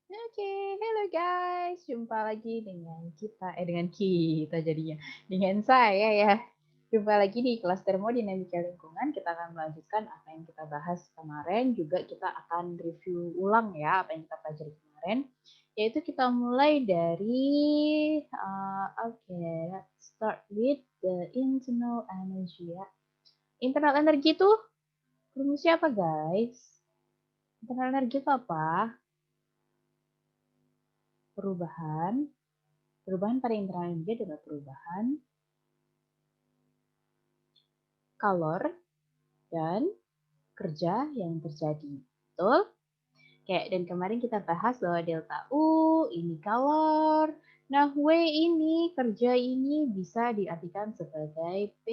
Oke, hello guys, jumpa lagi dengan kita jadinya, dengan saya ya. Jumpa lagi di kelas termodinamika lingkungan. Kita akan melanjutkan apa yang kita bahas kemarin. Juga kita akan review ulang ya apa yang kita pelajari kemarin. Yaitu kita mulai dari let's start with the internal energy ya. Internal energy itu rumusnya apa guys? Internal energy itu apa? Perubahan pada internal energi adalah perubahan kalor dan kerja yang terjadi. Betul? Dan kemarin kita bahas bahwa delta U ini kalor. Nah, W ini kerja ini bisa diartikan sebagai P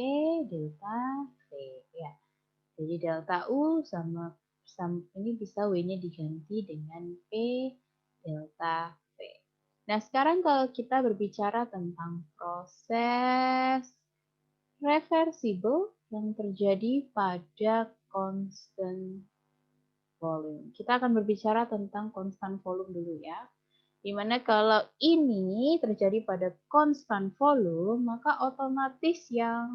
delta V ya. Jadi delta U sama ini bisa W-nya diganti dengan P delta V. Nah, sekarang kalau kita berbicara tentang proses reversible yang terjadi pada constant volume. Kita akan berbicara tentang constant volume dulu ya. Dimana kalau ini terjadi pada constant volume, maka otomatis yang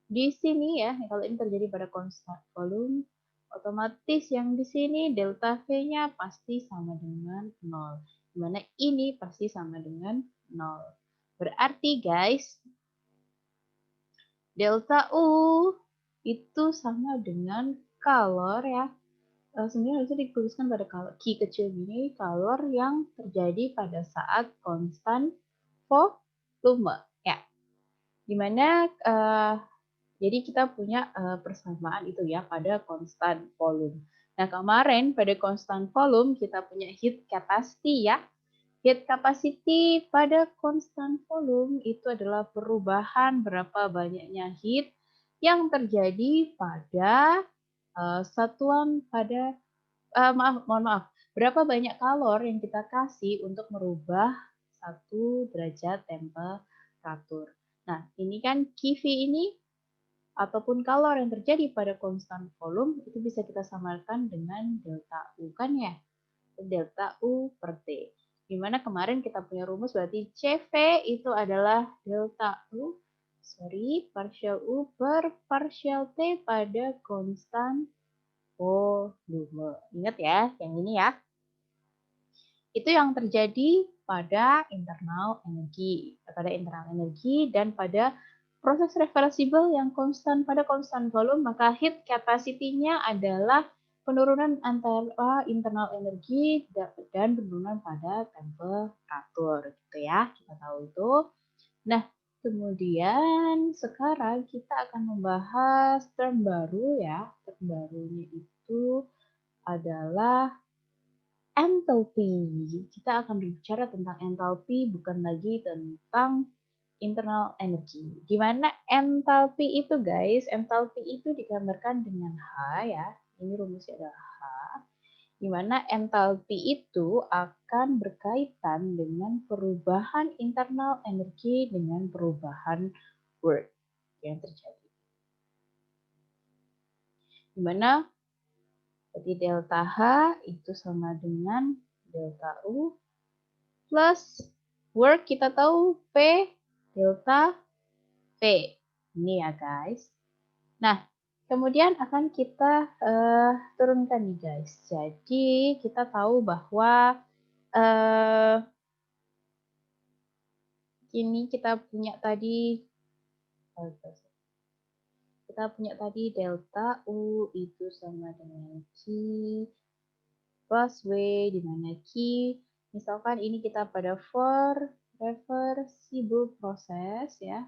di sini ya, kalau ini terjadi pada constant volume, otomatis yang di sini delta V-nya pasti sama dengan 0. Dimana ini pasti sama dengan 0. Berarti guys, delta U itu sama dengan kalor ya. Sebenarnya harusnya dituliskan pada Q kecil gini, kalor yang terjadi pada saat konstan volume. Ya, dimana jadi kita punya persamaan itu ya pada konstan volume. Nah, kemarin pada konstan volume kita punya heat capacity ya. Heat capacity pada constant volume itu adalah perubahan berapa banyaknya heat yang terjadi pada satuan pada mohon maaf, berapa banyak kalor yang kita kasih untuk merubah 1 derajat temperatur. Nah, ini kan QV ini ataupun kalor yang terjadi pada konstan volume itu bisa kita samarkan dengan delta U kan ya? Delta U per T. Dimana kemarin kita punya rumus berarti CV itu adalah delta U, partial U per partial T pada konstan volume. Ingat ya, yang ini ya. Itu yang terjadi pada internal energi dan pada proses reversible yang konstan pada konstan volume, maka heat capacity-nya adalah penurunan antara internal energi dan penurunan pada temperatur gitu ya. Kita tahu itu. Nah, kemudian sekarang kita akan membahas term baru ya. Term barunya itu adalah enthalpy. Kita akan berbicara tentang enthalpy, bukan lagi tentang internal energy. Gimana enthalpy itu guys? Enthalpy itu digambarkan dengan H ya. Ini rumusnya adalah H. Dimana enthalpy itu akan berkaitan dengan perubahan internal energi dengan perubahan work yang terjadi. Dimana jadi delta H itu sama dengan delta U plus work kita tahu P delta P. Ini ya guys. Nah, kemudian akan kita turunkan nih guys. Jadi kita tahu bahwa ini kita punya tadi delta U itu sama dengan Q plus W, di mana Q misalkan ini kita pada for reversible process ya,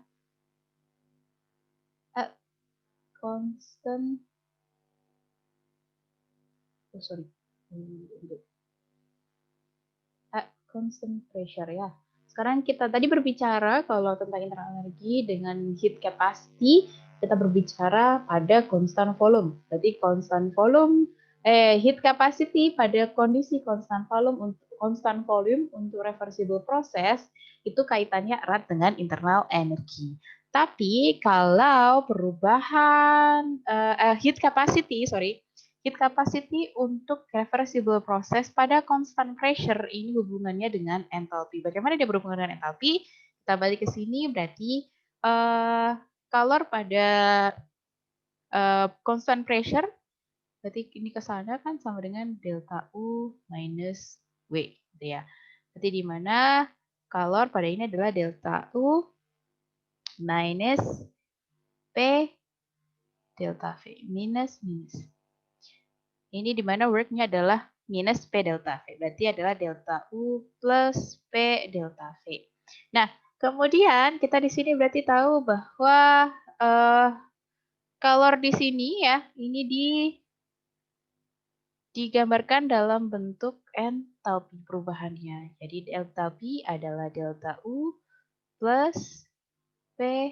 at constant at constant pressure ya. Sekarang kita tadi berbicara kalau tentang internal energi dengan heat capacity, kita berbicara pada constant volume. Berarti constant volume heat capacity pada kondisi constant volume untuk reversible process itu kaitannya erat dengan internal energi. Tapi kalau perubahan heat capacity Heat capacity untuk reversible process pada constant pressure ini hubungannya dengan enthalpy. Bagaimana dia berhubungan dengan enthalpy? Kita balik ke sini berarti calor pada constant pressure berarti ini ke sana kan sama dengan delta U minus W gitu ya. Berarti di mana calor pada ini adalah delta U minus P delta V minus. Ini di mana worknya adalah minus P delta V. Berarti adalah delta U plus P delta V. Nah, kemudian kita di sini berarti tahu bahwa kalor di sini ya, ini digambarkan dalam bentuk enthalpy perubahannya. Jadi enthalpy adalah delta U plus P.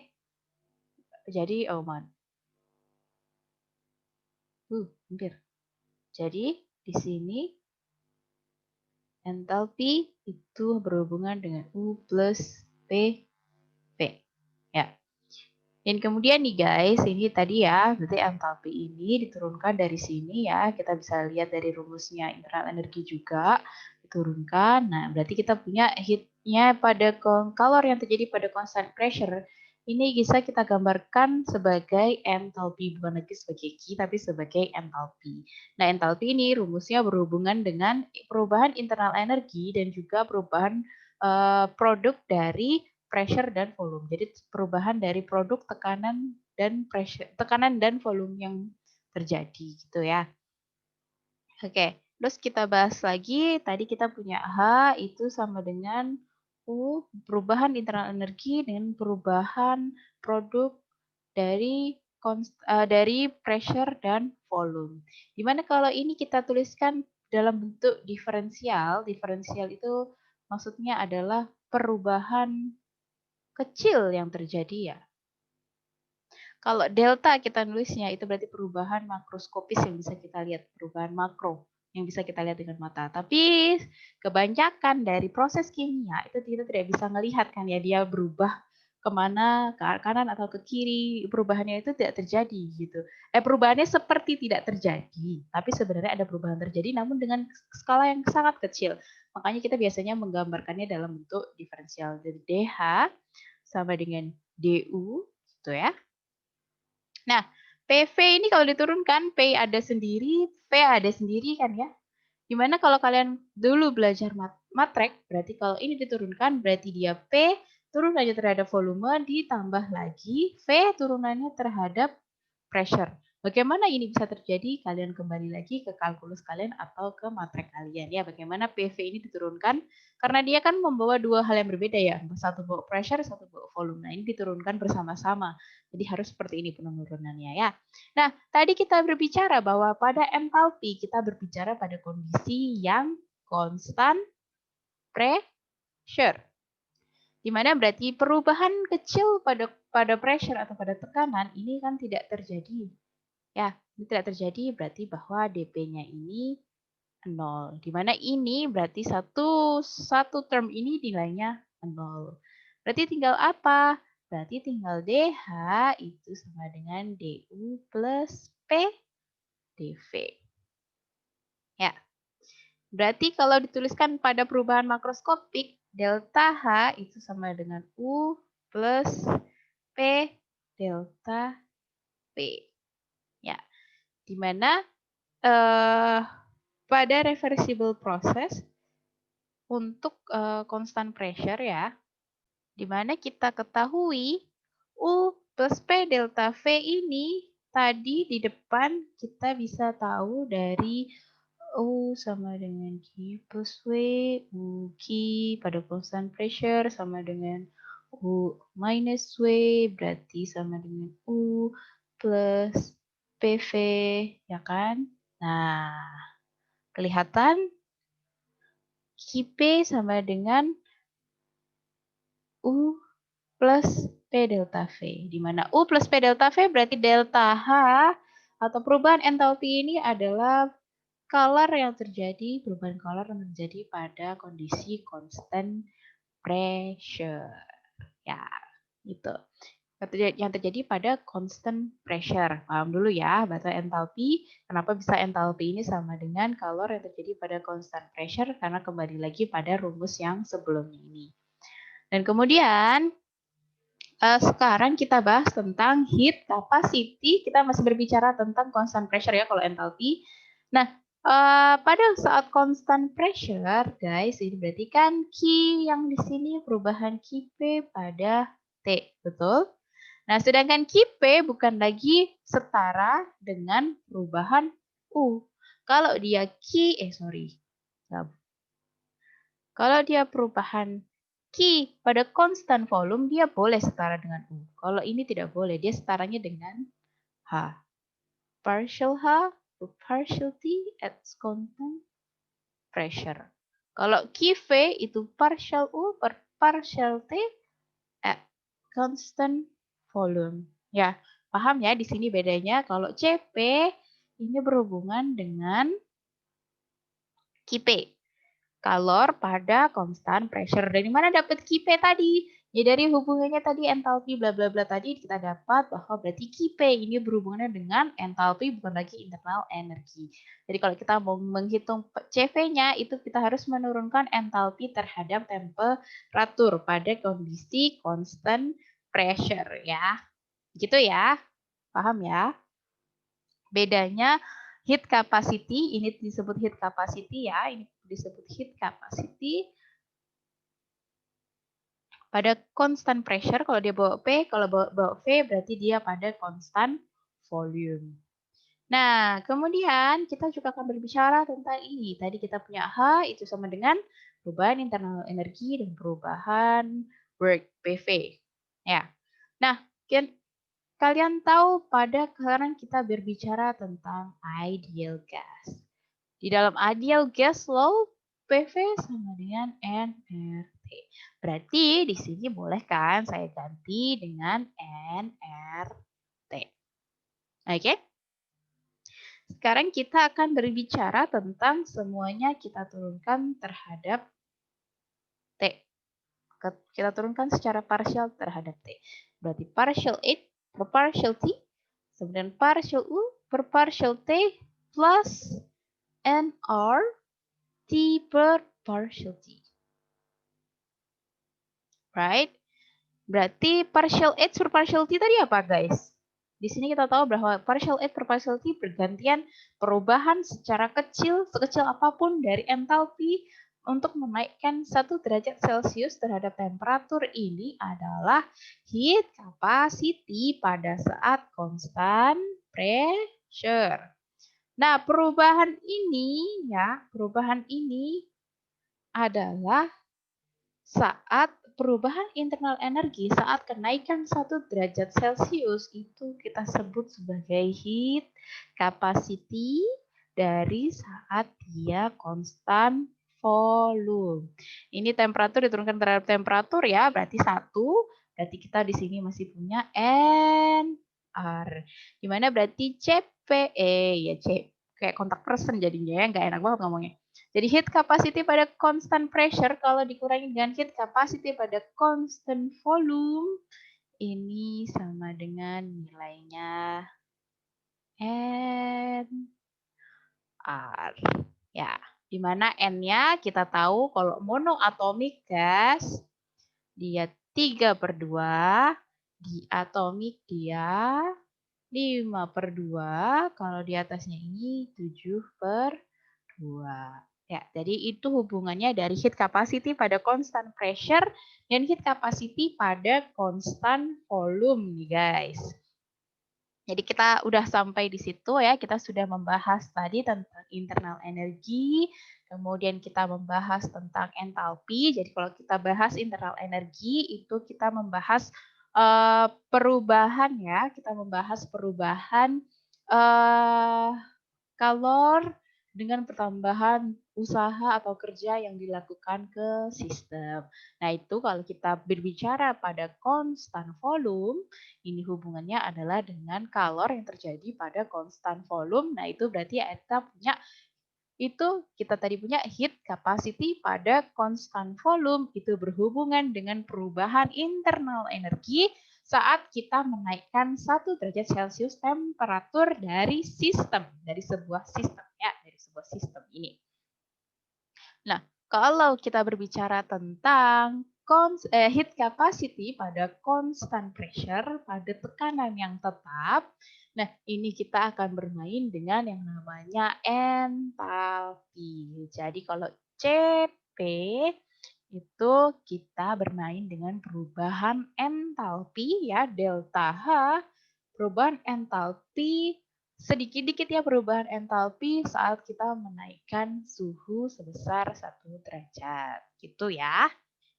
Jadi, oh man. Hampir. Jadi, di sini enthalpy itu berhubungan dengan U plus P, V. Ya. Dan kemudian nih guys, ini tadi ya, berarti enthalpy ini diturunkan dari sini ya. Kita bisa lihat dari rumusnya internal energi juga diturunkan. Nah, berarti kita punya heat-nya pada kalor yang terjadi pada constant pressure. Ini bisa kita gambarkan sebagai enthalpy, bukan lagi sebagai Q, tapi sebagai enthalpy. Nah, enthalpy ini rumusnya berhubungan dengan perubahan internal energi dan juga perubahan produk dari pressure dan volume. Jadi perubahan dari produk tekanan dan volume yang terjadi gitu ya. Oke, terus kita bahas lagi. Tadi kita punya H itu sama dengan U, perubahan internal energi dengan perubahan produk dari pressure dan volume. Dimana kalau ini kita tuliskan dalam bentuk diferensial, diferensial itu maksudnya adalah perubahan kecil yang terjadi ya. Kalau delta kita nulisnya itu berarti perubahan makroskopis yang bisa kita lihat, perubahan makro yang bisa kita lihat dengan mata. Tapi kebanyakan dari proses kimia itu kita tidak bisa melihat kan ya dia berubah kemana, ke arah kanan atau ke kiri, perubahannya itu tidak terjadi gitu. Perubahannya seperti tidak terjadi, tapi sebenarnya ada perubahan terjadi namun dengan skala yang sangat kecil. Makanya kita biasanya menggambarkannya dalam bentuk diferensial. Jadi DH sama dengan DU gitu ya. Nah, PV ini kalau diturunkan, P ada sendiri, V ada sendiri kan ya. Gimana kalau kalian dulu belajar matrek, berarti kalau ini diturunkan, berarti dia P turunannya terhadap volume, ditambah lagi V turunannya terhadap pressure. Bagaimana ini bisa terjadi? Kalian kembali lagi ke kalkulus kalian atau ke matrek kalian ya. Bagaimana PV ini diturunkan? Karena dia kan membawa dua hal yang berbeda ya. Satu bawa pressure, satu bawa volume. Nah, ini diturunkan bersama-sama. Jadi harus seperti ini penurunannya ya. Nah, tadi kita berbicara bahwa pada enthalpy kita berbicara pada kondisi yang konstan pressure. Di mana berarti perubahan kecil pada pressure atau pada tekanan ini kan tidak terjadi. Ya, ini tidak terjadi berarti bahwa dP-nya ini 0. Di mana ini berarti satu term ini nilainya 0. Berarti tinggal apa? Berarti tinggal DH itu sama dengan DU plus P dV. Ya. Berarti kalau dituliskan pada perubahan makroskopik, delta H itu sama dengan U plus P delta P. Ya. Di mana pada reversible process untuk constant pressure ya, di mana kita ketahui U plus P delta V ini tadi di depan kita bisa tahu dari U sama dengan Q plus W, U Q pada constant pressure sama dengan U minus W, berarti sama dengan U plus PV, ya kan? Nah, kelihatan QP sama dengan U plus P delta V. Di mana U plus P delta V berarti delta H atau perubahan enthalpy ini adalah color yang terjadi, perubahan color yang terjadi pada kondisi constant pressure. Ya, gitu. yang terjadi pada constant pressure. Paham dulu ya, bahasa entalpi. Kenapa bisa entalpi ini sama dengan kalor yang terjadi pada constant pressure? Karena kembali lagi pada rumus yang sebelumnya ini. Dan kemudian sekarang kita bahas tentang heat capacity. Kita masih berbicara tentang constant pressure ya kalau entalpi. Nah, pada saat constant pressure, guys, ini berarti kan Q yang di sini perubahan QP pada T, betul? Nah, sedangkan QP bukan lagi setara dengan perubahan U. Kalau dia kalau dia perubahan Q pada constant volume, dia boleh setara dengan U. Kalau ini tidak boleh, dia setaranya dengan H. Partial H, partial T at constant pressure. Kalau QV itu partial U per partial T at constant volume. Ya, paham ya di sini bedanya. Kalau CP ini berhubungan dengan QP. Kalor pada constant pressure. Dari mana dapat QP tadi? Ya dari hubungannya tadi entalpi bla bla bla tadi kita dapat bahwa berarti QP ini berhubungannya dengan entalpi bukan lagi internal energi. Jadi kalau kita mau menghitung CV-nya itu kita harus menurunkan entalpi terhadap temperatur pada kondisi constant pressure ya. Gitu ya. Paham ya? Bedanya heat capacity, ini disebut heat capacity ya, ini disebut heat capacity pada constant pressure. Kalau dia bawa P, kalau bawa V berarti dia pada constant volume. Nah, kemudian kita juga akan berbicara tentang ini. Tadi kita punya H itu sama dengan perubahan internal energi dan perubahan work PV. Ya. Nah, kalian tahu pada sekarang kita berbicara tentang ideal gas. Di dalam ideal gas law, PV sama dengan nRT. Berarti di sini boleh kan saya ganti dengan nRT. Oke? Sekarang kita akan berbicara tentang semuanya kita turunkan terhadap T. Kita turunkan secara partial terhadap T. Berarti partial 8 per partial T, kemudian partial U per partial T plus NR T per partial T. Right? Berarti partial H per partial T tadi apa guys? Di sini kita tahu bahwa partial H per partial T bergantian perubahan secara kecil, sekecil apapun dari entalpi untuk menaikkan 1 derajat Celcius terhadap temperatur ini adalah heat capacity pada saat constant pressure. Nah, perubahan ini adalah saat perubahan internal energi saat kenaikan 1 derajat Celcius itu kita sebut sebagai heat capacity dari saat dia konstan volume. Ini temperatur diturunkan terhadap temperatur ya, berarti 1. Berarti kita di sini masih punya NR. Dimana berarti CPE ya C kayak kontak person jadinya ya, nggak enak banget ngomongnya. Jadi heat capacity pada constant pressure kalau dikurangi dengan heat capacity pada constant volume ini sama dengan nilainya NR. Ya, di mana N-nya kita tahu kalau monoatomic gas dia 3/2, diatomik dia 5/2, kalau di atasnya ini 7/2. Ya, jadi itu hubungannya dari heat capacity pada constant pressure dan heat capacity pada constant volume nih guys. Jadi kita udah sampai di situ ya, kita sudah membahas tadi tentang internal energi, kemudian kita membahas tentang entalpi. Jadi kalau kita bahas internal energi itu kita membahas perubahan ya, kita membahas perubahan kalor dengan pertambahan usaha atau kerja yang dilakukan ke sistem. Nah, itu kalau kita berbicara pada konstan volume, ini hubungannya adalah dengan kalor yang terjadi pada konstan volume. Nah, itu berarti kita tadi punya heat capacity pada konstan volume itu berhubungan dengan perubahan internal energi saat kita menaikkan 1 derajat Celcius temperatur dari sebuah sistem ya, dari sebuah sistem ini. Nah, kalau kita berbicara tentang heat capacity pada constant pressure, pada tekanan yang tetap, nah ini kita akan bermain dengan yang namanya entalpi. Jadi kalau CP itu kita bermain dengan perubahan entalpi ya, delta H, perubahan entalpi sedikit-dikit ya perubahan entalpi saat kita menaikkan suhu sebesar 1 derajat. Gitu ya.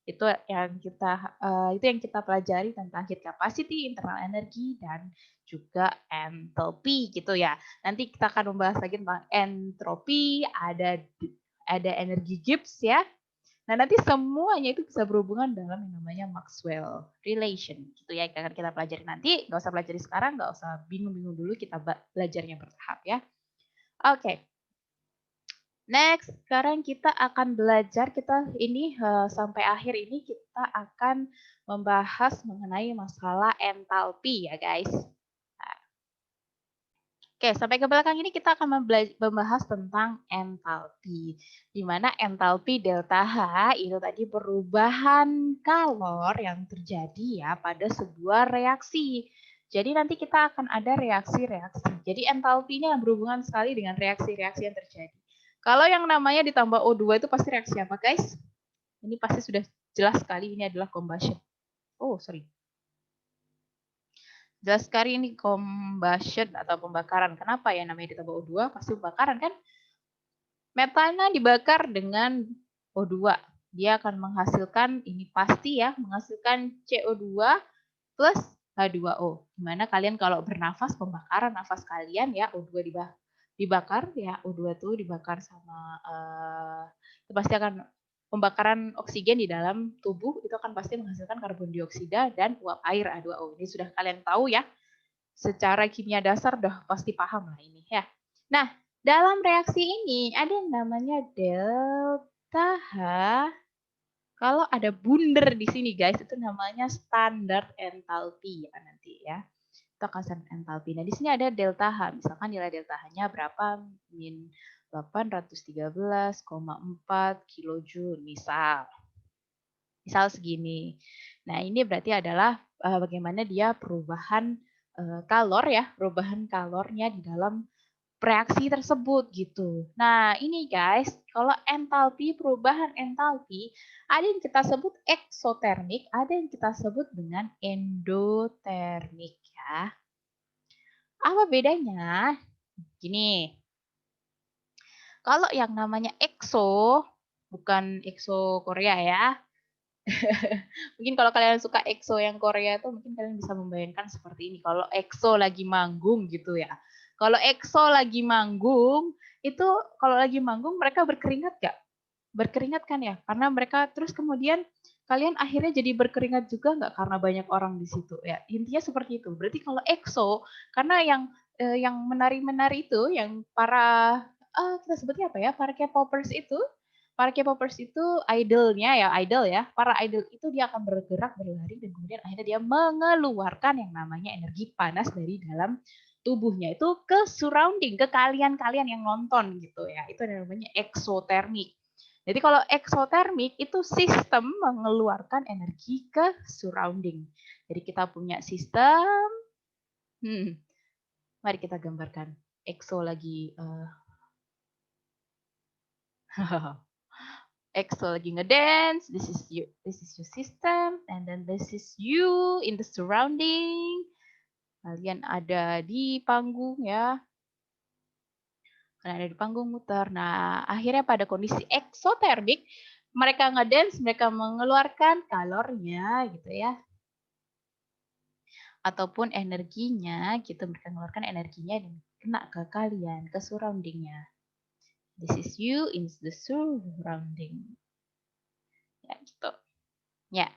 Itu yang kita pelajari tentang heat capacity, internal energy dan juga entalpi gitu ya. Nanti kita akan membahas lagi tentang entropi, ada energi Gibbs ya. Nah, nanti semuanya itu bisa berhubungan dalam yang namanya Maxwell relation. Gitu ya, akan kita pelajari nanti. Nggak usah pelajari sekarang, nggak usah bingung-bingung dulu, kita belajarnya bertahap ya. Oke. Next, sekarang kita akan belajar, sampai akhir ini kita akan membahas mengenai masalah entalpi ya guys. Oke, sampai ke belakang ini kita akan membahas tentang entalpi. Di mana entalpi delta H itu tadi perubahan kalor yang terjadi ya pada sebuah reaksi. Jadi nanti kita akan ada reaksi-reaksi. Jadi entalpi ini berhubungan sekali dengan reaksi-reaksi yang terjadi. Kalau yang namanya ditambah O2 itu pasti reaksi apa guys? Ini pasti sudah jelas sekali ini adalah combustion. Oh, sorry. Jelas sekali ini combustion atau pembakaran. Kenapa ya namanya ditambah O2? Pasti pembakaran kan? Metana dibakar dengan O2. Dia akan menghasilkan, ini pasti ya, menghasilkan CO2 plus H2O. Gimana kalian kalau bernafas, pembakaran nafas kalian ya, O2 dibakar, ya O2 itu dibakar sama, itu pasti akan pembakaran oksigen di dalam tubuh itu akan pasti menghasilkan karbon dioksida dan uap air H2O. Ini sudah kalian tahu ya. Secara kimia dasar udah pasti paham lah ini ya. Nah, dalam reaksi ini ada yang namanya delta H. Kalau ada bundar di sini guys, itu namanya standar entalpi ya nanti ya. Itu akan standar entalpi. Nah, di sini ada delta H. Misalkan nilai delta H-nya berapa? Min 813,4 kilojoule misal. Misal segini. Nah, ini berarti adalah bagaimana dia perubahan kalor ya, perubahan kalornya di dalam reaksi tersebut gitu. Nah, ini guys, kalau entalpi, perubahan entalpi, ada yang kita sebut eksotermik, ada yang kita sebut dengan endotermik ya. Apa bedanya? Gini. Kalau yang namanya EXO, bukan EXO Korea ya. Mungkin kalau kalian suka EXO yang Korea itu mungkin kalian bisa membayangkan seperti ini. Kalau EXO lagi manggung gitu ya. Kalau EXO lagi manggung, itu kalau lagi manggung mereka berkeringat gak? Berkeringat kan ya? Karena mereka terus kemudian kalian akhirnya jadi berkeringat juga nggak karena banyak orang di situ ya. Intinya seperti itu. Berarti kalau EXO, karena yang menari-menari itu, yang para kita sebutnya apa ya? Para K-popers itu, para K-popers itu idolnya ya, idol ya. Para idol itu dia akan bergerak, berlari, dan kemudian akhirnya dia mengeluarkan yang namanya energi panas dari dalam tubuhnya itu ke surrounding, ke kalian-kalian yang nonton gitu ya. Itu namanya eksotermik. Jadi kalau eksotermik itu sistem mengeluarkan energi ke surrounding. Jadi kita punya sistem, mari kita gambarkan. Exo lagi EXO lagi ngedance, this is your system, and then this is you in the surrounding. Kalian ada di panggung ya. Kalian ada di panggung muter. Nah, akhirnya pada kondisi eksotermik, mereka ngedance, mereka mengeluarkan kalornya gitu ya. Ataupun energinya gitu, mereka mengeluarkan energinya dan kena ke kalian, ke surroundingnya. This is you in the surrounding. Ya, gitu. Ya.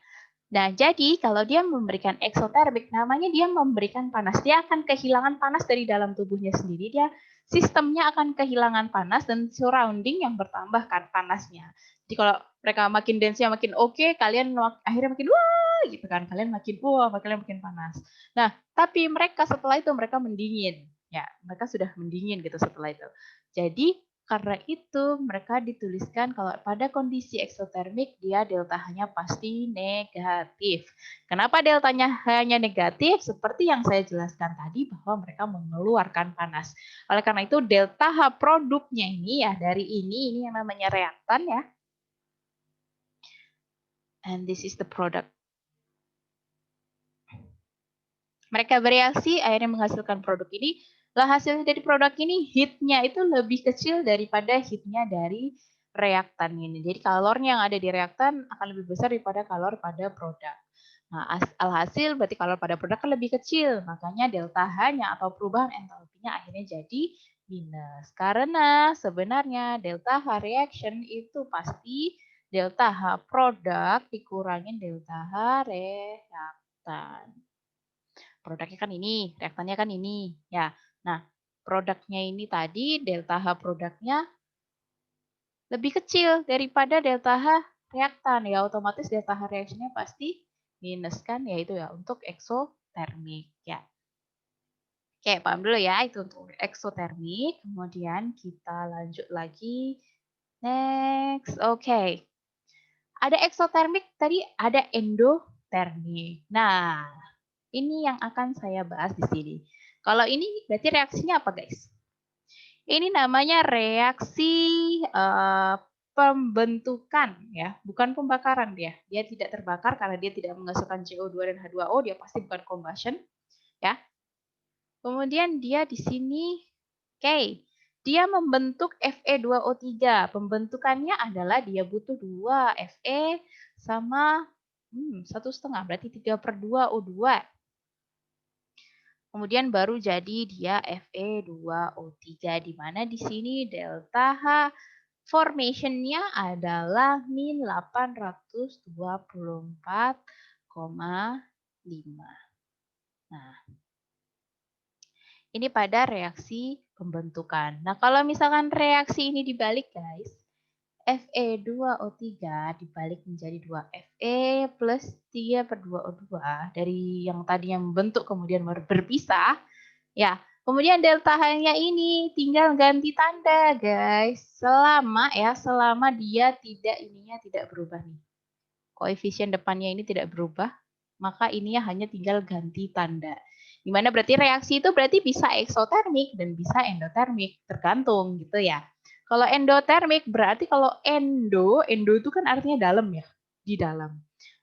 Nah, jadi kalau dia memberikan eksotermik, namanya dia memberikan panas. Dia akan kehilangan panas dari dalam tubuhnya sendiri. Dia sistemnya akan kehilangan panas dan surrounding yang bertambah kan panasnya. Jadi kalau mereka makin dance-nya makin oke, kalian akhirnya makin wah gitu kan. Kalian makin panas. Nah, tapi mereka setelah itu mereka mendingin. Ya, mereka sudah mendingin gitu setelah itu. Jadi karena itu mereka dituliskan kalau pada kondisi eksotermik dia delta H-nya pasti negatif. Kenapa deltanya hanya negatif? Seperti yang saya jelaskan tadi bahwa mereka mengeluarkan panas. Oleh karena itu delta H produknya ini ya dari ini yang namanya reaktan ya. And this is the product. Mereka bereaksi akhirnya menghasilkan produk ini. Lah hasil dari produk ini heat-nya itu lebih kecil daripada heat-nya dari reaktan ini. Jadi kalornya yang ada di reaktan akan lebih besar daripada kalor pada produk. Nah, alhasil berarti kalor pada produk kan lebih kecil. Makanya delta H-nya atau perubahan entalpinya akhirnya jadi minus. Karena sebenarnya delta H reaction itu pasti delta H produk dikurangin delta H reaktan. Produknya kan ini, reaktannya kan ini. Ya, nah produknya ini tadi delta H produknya lebih kecil daripada delta H reaktan. Ya otomatis delta H reaksinya pasti minus kan, yaitu ya untuk eksotermik. Ya. Oke, paham dulu ya itu untuk eksotermik. Kemudian kita lanjut lagi. Next, oke. Ada eksotermik, tadi ada endotermik. Nah, ini yang akan saya bahas di sini. Kalau ini berarti reaksinya apa, guys? Ini namanya reaksi pembentukan ya, bukan pembakaran dia. Dia tidak terbakar karena dia tidak menghasilkan CO2 dan H2O, dia pasti bukan combustion ya. Kemudian dia di sini oke, dia membentuk Fe2O3. Pembentukannya adalah dia butuh 2 Fe sama 1,5 berarti 3/2O2. Kemudian baru jadi dia Fe2O3 di mana di sini delta H formation-nya adalah min 824,5. Nah, ini pada reaksi pembentukan. Nah, kalau misalkan reaksi ini dibalik, guys, Fe2O3 dibalik menjadi 2Fe plus 3/2O2 dari yang tadi yang membentuk kemudian berpisah. Ya, kemudian delta H-nya ini tinggal ganti tanda, guys. Selama dia tidak berubah nih. Koefisien depannya ini tidak berubah, maka ininya hanya tinggal ganti tanda. Dimana berarti reaksi itu berarti bisa eksotermik dan bisa endotermik, tergantung gitu ya. Kalau endotermik berarti kalau endo itu kan artinya dalam ya, di dalam.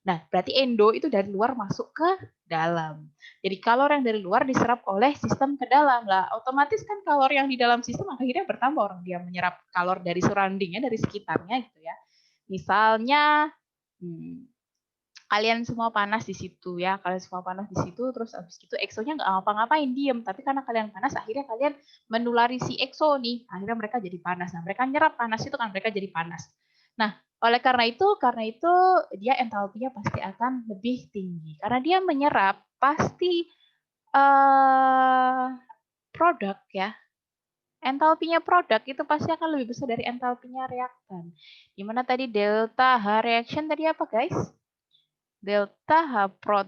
Nah, berarti endo itu dari luar masuk ke dalam. Jadi kalor yang dari luar diserap oleh sistem ke dalam. Lah, otomatis kan kalor yang di dalam sistem akhirnya bertambah orang dia menyerap kalor dari surroundingnya, dari sekitarnya gitu ya. Misalnya kalian semua panas di situ ya, kalian semua panas di situ, terus abis itu EXO-nya nggak ngapa-ngapain, diem, tapi karena kalian panas, akhirnya kalian menulari si EXO nih, akhirnya mereka jadi panas. Nah, mereka nyerap panas itu kan mereka jadi panas. Nah, oleh karena itu dia entalpinya pasti akan lebih tinggi, karena dia menyerap pasti produk ya. Entalpinya produk itu pasti akan lebih besar dari entalpinya reaktan. Gimana tadi delta H reaction tadi apa, guys? Delta H prod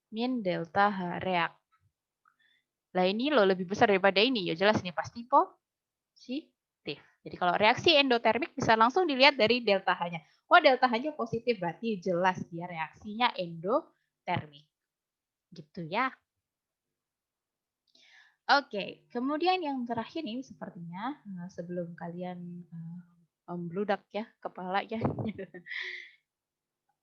min delta H reak. Lah ini loh lebih besar daripada ini. Ya jelas ini pasti positif. Jadi kalau reaksi endotermik bisa langsung dilihat dari delta H-nya. Oh, delta H-nya positif berarti jelas dia reaksinya endotermik. Gitu ya. Oke, kemudian yang terakhir ini sepertinya sebelum kalian membludak ya kepalanya.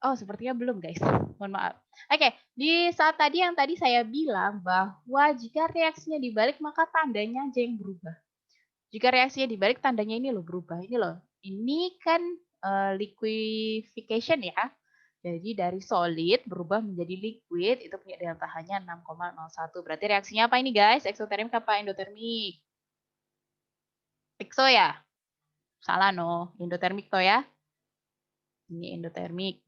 Oh, sepertinya belum, guys. Mohon maaf. Oke, di saat tadi yang tadi saya bilang bahwa jika reaksinya dibalik, maka tandanya aja yang berubah. Jika reaksinya dibalik, tandanya ini loh berubah. Ini loh. Ini kan liquefaction ya. Jadi dari solid berubah menjadi liquid, itu punya delta H-nya 6,01. Berarti reaksinya apa ini, guys? Eksotermik apa endotermik? Ekso ya? Salah no. Endotermik toh ya? Ini endotermik.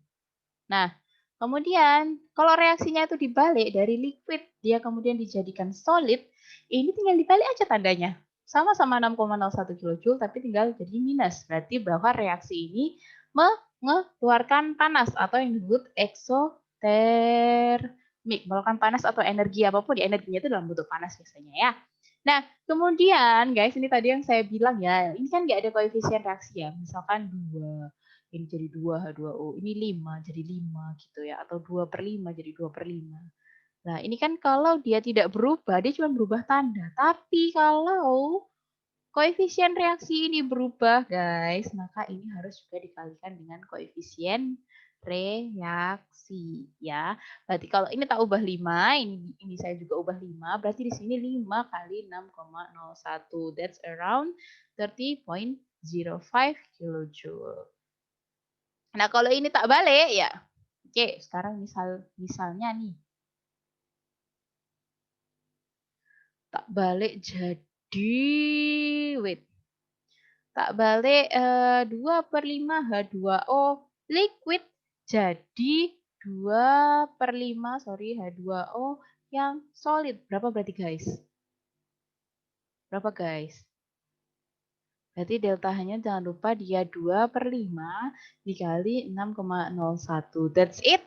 Nah, kemudian kalau reaksinya itu dibalik dari liquid, dia kemudian dijadikan solid, ini tinggal dibalik aja tandanya. Sama-sama 6,01 kJ, tapi tinggal jadi minus. Berarti bahwa reaksi ini mengeluarkan panas atau yang disebut eksotermik. termik, melakukan panas atau energi apapun, ya energinya itu dalam bentuk panas biasanya ya. Nah, kemudian guys, ini tadi yang saya bilang ya, ini kan nggak ada koefisien reaksi ya, misalkan 2, ini jadi 2 H2O, ini 5 jadi 5 gitu ya, atau 2/5 jadi 2/5. Nah, ini kan kalau dia tidak berubah, dia cuma berubah tanda. Tapi kalau koefisien reaksi ini berubah, guys, maka ini harus juga dikalikan dengan koefisien reaksi, ya. Berarti kalau ini tak ubah 5, ini saya juga ubah 5, berarti di sini 5 kali 6,01. That's around 30.05 kilojoule. Nah, kalau ini tak balik, ya. Oke, sekarang misalnya nih. Tak balik jadi, wait. Tak balik 2/5 H2O liquid jadi 2/5 H2O yang solid. Berapa berarti guys? Berapa guys? Berarti delta-nya jangan lupa dia 2/5 dikali 6,01. That's it?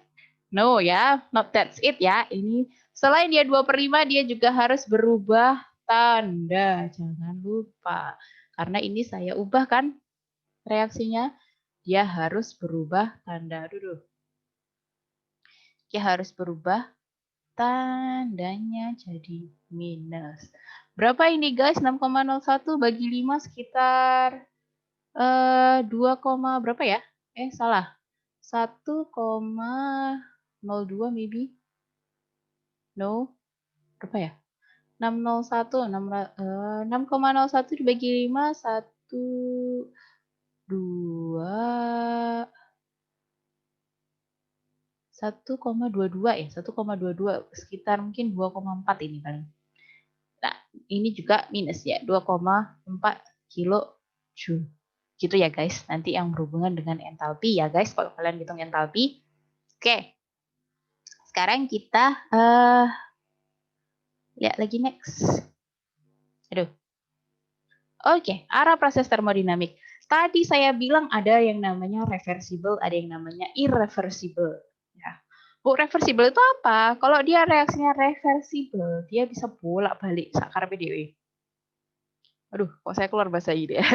No ya, not that's it ya. Ini selain dia 2/5 dia juga harus berubah tanda. Jangan lupa. Karena ini saya ubah kan reaksinya. Dia harus berubah tanda dulu. Dia harus berubah tandanya jadi minus. Berapa ini guys? 6,01 bagi 5 sekitar 2, berapa ya? Salah. 1,02 maybe. No. Berapa ya? 6,01 dibagi 5 1 2 1,22 ya, 1,22 sekitar mungkin 2,4 ini paling. Nah, ini juga minus ya, 2,4 kilojoule. Gitu ya guys, nanti yang berhubungan dengan entalpi ya guys, kalau kalian hitung entalpi. Oke, sekarang kita lihat lagi next. Aduh. Oke, arah proses termodinamik. Tadi saya bilang ada yang namanya reversible, ada yang namanya irreversible. Ya. Bu, reversible itu apa? Kalau dia reaksinya reversible, dia bisa bolak-balik sakar PDW. Aduh, kok saya keluar bahasa ini ya.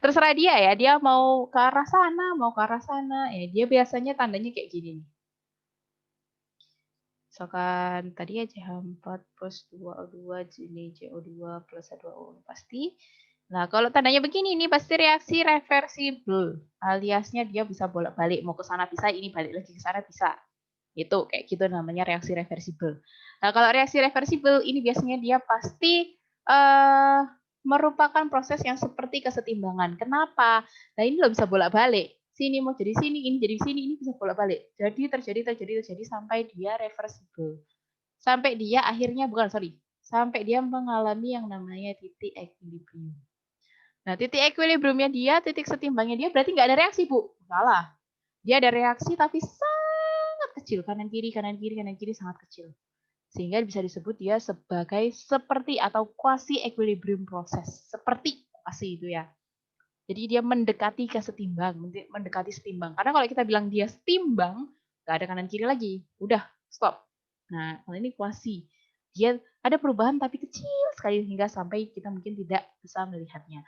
Terserah dia ya, dia mau ke arah sana, mau ke arah sana. Ya, dia biasanya tandanya kayak gini nih. Misalkan tadi ya CH4 plus 2O2, ini CO2 plus H2O pasti. Nah, kalau tandanya begini, ini pasti reaksi reversible. Aliasnya dia bisa bolak-balik, mau ke sana bisa, ini balik lagi ke sana bisa. Itu kayak gitu namanya reaksi reversible. Nah, kalau reaksi reversible ini biasanya dia pasti merupakan proses yang seperti kesetimbangan. Kenapa? Nah, ini loh bisa bolak-balik. Sini mau jadi sini, ini jadi sini, ini bisa bolak-balik. Jadi terjadi sampai dia reversible. Sampai dia akhirnya sampai dia mengalami yang namanya titik equilibrium. Nah, titik equilibriumnya dia, titik setimbangnya dia berarti nggak ada reaksi, Bu. Salah. Dia ada reaksi tapi sangat kecil, kanan kiri sangat kecil. Sehingga bisa disebut dia sebagai seperti atau quasi equilibrium process. Seperti quasi itu ya. Jadi dia mendekati kesetimbang, mendekati setimbang. Karena kalau kita bilang dia setimbang, nggak ada kanan kiri lagi. Udah, stop. Nah, kalau ini quasi. Dia ada perubahan tapi kecil sekali hingga sampai kita mungkin tidak bisa melihatnya.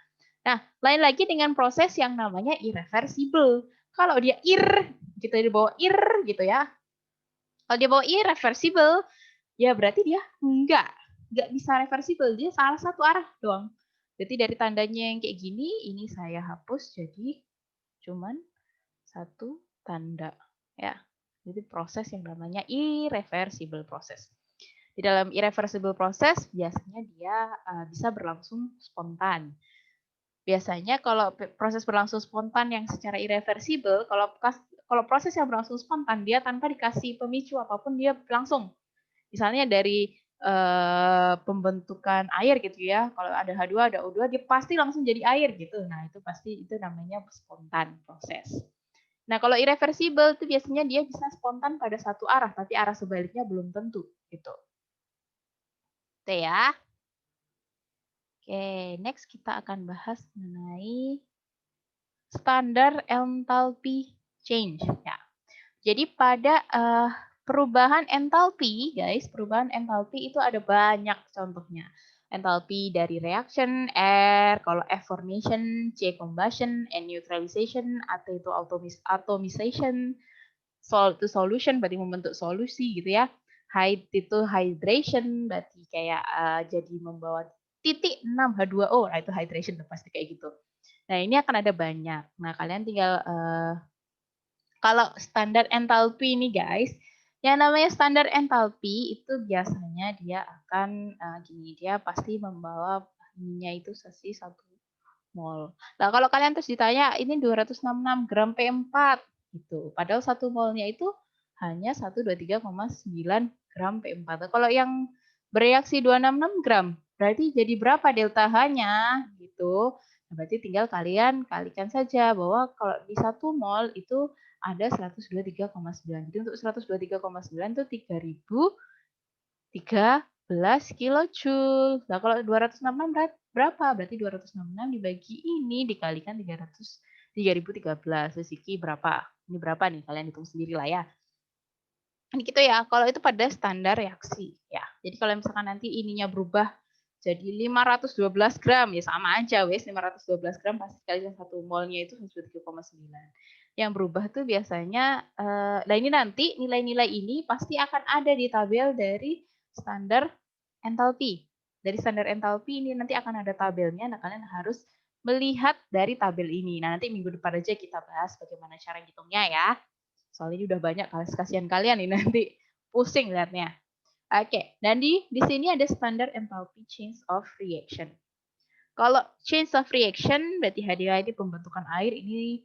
Nah, lain lagi dengan proses yang namanya irreversible. Kalau dia gitu, dia bawa gitu ya. Kalau dia bawa irreversible, ya berarti dia nggak bisa reversible. Dia salah satu arah doang. Jadi dari tandanya yang kayak gini, ini saya hapus jadi cuman satu tanda. Ya, jadi proses yang namanya irreversible process. Di dalam irreversible process, biasanya dia bisa berlangsung spontan. Biasanya kalau proses berlangsung spontan yang secara irreversible, kalau proses yang berlangsung spontan, dia tanpa dikasih pemicu apapun, dia langsung. Misalnya dari pembentukan air gitu ya, kalau ada H2, ada O2, dia pasti langsung jadi air gitu. Nah, itu namanya spontan proses. Nah, kalau irreversible itu biasanya dia bisa spontan pada satu arah, tapi arah sebaliknya belum tentu gitu. Oke ya. Oke, next kita akan bahas mengenai standar enthalpy change. Ya. Jadi pada perubahan entalpi, guys, perubahan entalpi itu ada banyak contohnya. Entalpi dari reaction, R, kalau F formation, C combustion, N neutralization, atau itu atomization, Sol itu solution berarti membentuk solusi gitu ya. Hyd itu hydration berarti kayak jadi membawa titik 6H2O. Nah, itu hydration pasti kayak gitu. Nah, ini akan ada banyak. Nah, kalian tinggal kalau standar entalpi ini guys, yang namanya standar entalpi itu biasanya dia akan gini, dia pasti membawa ininya itu sesi 1 mol. Nah, kalau kalian terus ditanya ini 266 gram P4 gitu. Padahal 1 molnya itu hanya 123,9 gram P4. Nah, kalau yang bereaksi 266 gram, berarti jadi berapa delta H-nya gitu. Nah, berarti tinggal kalian kalikan saja bahwa kalau di 1 mol itu ada 123,9. Jadi untuk 123,9 itu 3013 kilojoule. Nah, kalau 266 berapa? Berarti 266 dibagi ini dikalikan 3013. Siki berapa? Ini berapa nih? Kalian hitung sendiri lah ya. Ini gitu ya. Kalau itu pada standar reaksi ya. Jadi kalau misalkan nanti ininya berubah jadi 512 gram ya sama aja wes 512 gram pasti kali 1 molnya itu 1,9. Yang berubah tuh biasanya nah ini nanti nilai-nilai ini pasti akan ada di tabel dari standar entalpi. Dari standar entalpi ini nanti akan ada tabelnya. Nah, kalian harus melihat dari tabel ini. Nah, nanti minggu depan aja kita bahas bagaimana cara ngitungnya ya. Soalnya ini udah banyak, kasihan kalian nih nanti pusing lihatnya. Oke, dan di sini ada standar enthalpy change of reaction. Kalau change of reaction berarti HDA ini pembentukan air ini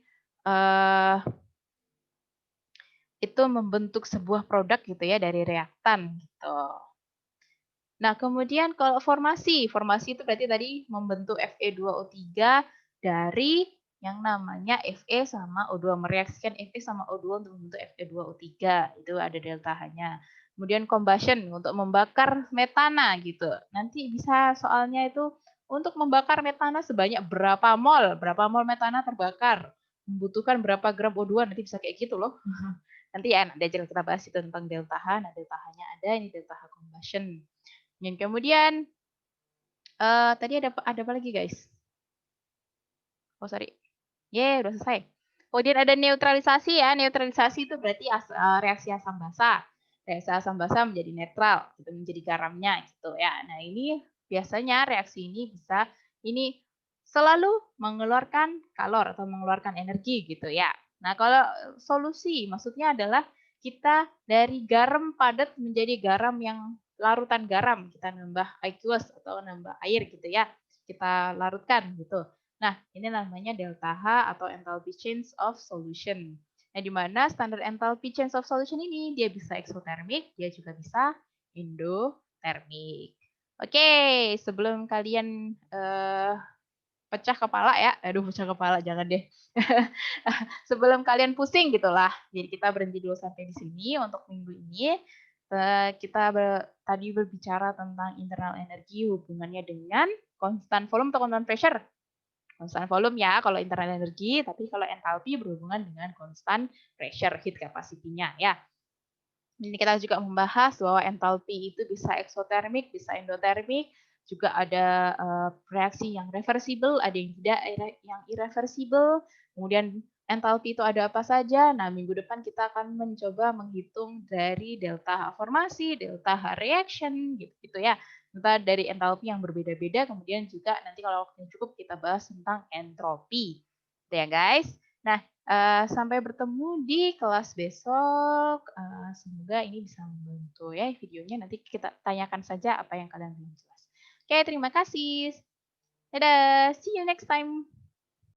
itu membentuk sebuah produk gitu ya dari reaktan gitu. Nah, kemudian kalau formasi itu berarti tadi membentuk Fe2O3 dari yang namanya Fe sama O2, mereaksikan Fe sama O2 untuk membentuk Fe2O3, itu ada delta H-nya. Kemudian combustion untuk membakar metana gitu. Nanti bisa soalnya itu untuk membakar metana sebanyak berapa mol metana terbakar, membutuhkan berapa gram O2, nanti bisa kayak gitu loh. Nanti ya, nanti aja kita bahas itu tentang delta H. Nah, delta H-nya ada, ini delta H combustion. Dan kemudian tadi ada apa lagi guys? Oh sorry, udah selesai. Kemudian ada neutralisasi ya. Neutralisasi itu berarti reaksi asam basa. Reaksi asam basa menjadi netral, gitu, menjadi garamnya gitu ya. Nah ini biasanya reaksi ini bisa ini selalu mengeluarkan kalor atau mengeluarkan energi gitu ya. Nah kalau solusi maksudnya adalah kita dari garam padat menjadi garam yang larutan garam, kita nambah aqueous atau nambah air gitu ya, kita larutkan gitu. Nah, ini namanya delta H atau enthalpy change of solution. Nah, di mana standar enthalpy change of solution ini dia bisa exothermic, dia juga bisa endothermic. Oke, sebelum kalian pecah kepala ya, aduh pecah kepala jangan deh. Sebelum kalian pusing gitulah. Jadi kita berhenti dulu sampai di sini untuk minggu ini. Kita tadi berbicara tentang internal energi hubungannya dengan konstan volume atau konstan pressure. Konstan volume ya kalau internal energi, tapi kalau entalpi berhubungan dengan konstan pressure heat capacity-nya ya. Ini kita juga membahas bahwa entalpi itu bisa eksotermik, bisa endotermik, juga ada reaksi yang reversible, ada yang tidak, yang irreversible. Kemudian entalpi itu ada apa saja? Nah, minggu depan kita akan mencoba menghitung dari delta H formasi, delta H reaction, gitu ya. Entah dari entalpi yang berbeda-beda, kemudian juga nanti kalau waktunya cukup kita bahas tentang entropi. Gitu ya guys. Nah, sampai bertemu di kelas besok. Semoga ini bisa membantu ya videonya. Nanti kita tanyakan saja apa yang kalian belum jelas. Oke, terima kasih. Dadah, see you next time.